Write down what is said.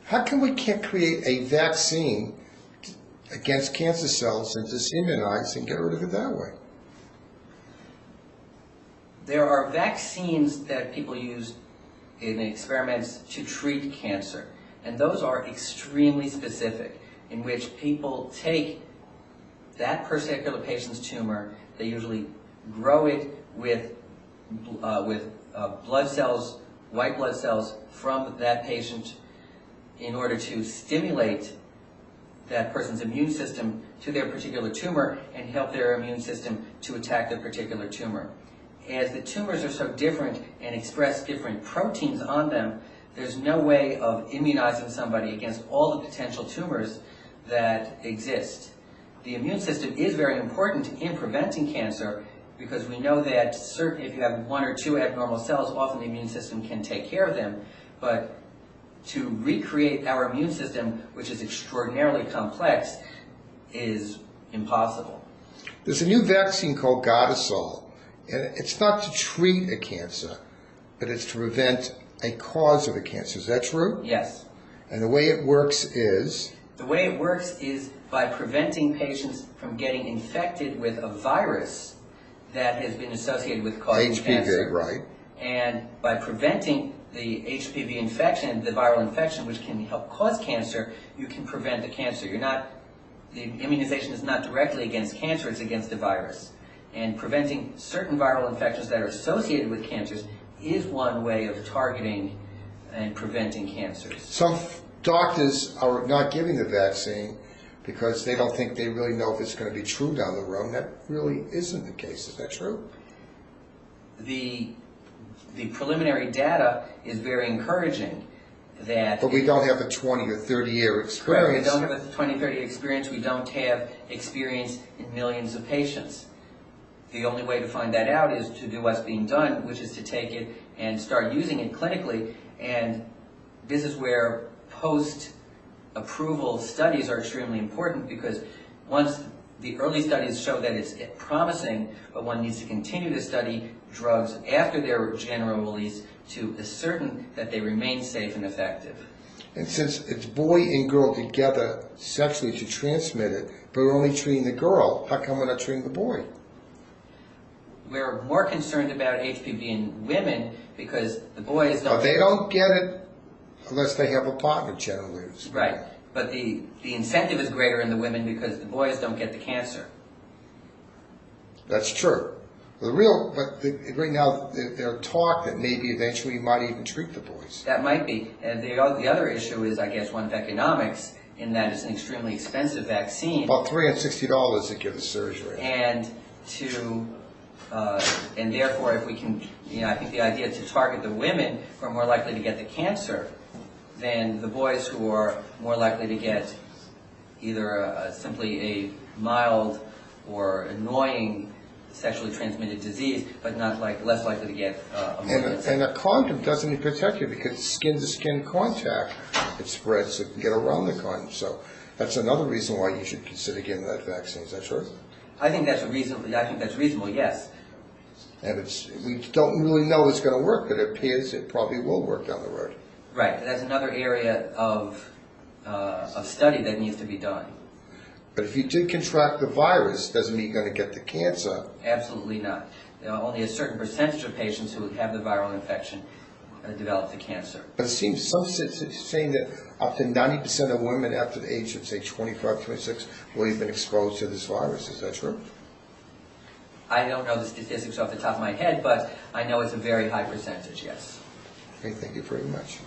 How come we can't create a vaccine against cancer cells and just immunize and get rid of it that way? There are vaccines that people use in experiments to treat cancer, and those are extremely specific, in which people take that particular patient's tumor, they usually grow it with blood cells, white blood cells from that patient in order to stimulate that person's immune system to their particular tumor and help their immune system to attack the particular tumor. As the tumors are so different and express different proteins on them, there's no way of immunizing somebody against all the potential tumors that exist. The immune system is very important in preventing cancer because we know that if you have 1 or 2 abnormal cells, often the immune system can take care of them. But to recreate our immune system, which is extraordinarily complex, is impossible. There's a new vaccine called Gardasil, and it's not to treat a cancer, but it's to prevent a cause of a cancer. Is that true? Yes. And the way it works is? The way it works is by preventing patients from getting infected with a virus that has been associated with causing cancer. HPV, right. And by preventing the HPV infection, the viral infection, which can help cause cancer, you can prevent the cancer. The immunization is not directly against cancer, it's against the virus. And preventing certain viral infections that are associated with cancers is one way of targeting and preventing cancers. Some doctors are not giving the vaccine because they don't think they really know if it's going to be true down the road. And that really isn't the case. Is that true? The preliminary data is very encouraging. But we don't have a 20 or 30 year experience. Correct. We don't have a 20, 30 experience. We don't have experience in millions of patients. The only way to find that out is to do what's being done, which is to take it and start using it clinically. And this is where post-approval studies are extremely important, because once the early studies show that it's promising, but one needs to continue to study drugs after their general release to ascertain that they remain safe and effective. And since it's boy and girl together sexually to transmit it, but we're only treating the girl, how come we're not treating the boy? We're more concerned about HPV in women because the boys don't... They don't get it unless they have a partner, generally. Right. But the incentive is greater in the women because the boys don't get the cancer. That's true. But right now they're talk that maybe eventually you might even treat the boys. That might be. And the other issue is, I guess, one of economics, in that it's an extremely expensive vaccine. About $360 to give the surgery. And therefore, if we can, I think the idea to target the women who are more likely to get the cancer than the boys who are more likely to get either simply a mild or annoying sexually transmitted disease, but not less likely to get a malignancy. And a condom doesn't even protect you because skin-to-skin contact, it spreads, so you can get around the condom. So that's another reason why you should consider getting that vaccine. Is that true? I think that's reasonable, yes. And we don't really know it's going to work, but it appears it probably will work down the road. Right. That's another area of study that needs to be done. But if you did contract the virus, doesn't mean you're going to get the cancer. Absolutely not. Only a certain percentage of patients who have the viral infection develop the cancer. But it seems some saying that up to 90% of women after the age of, say, 25, 26 will have been exposed to this virus. Is that true? I don't know the statistics off the top of my head, but I know it's a very high percentage, yes. Okay, thank you very much.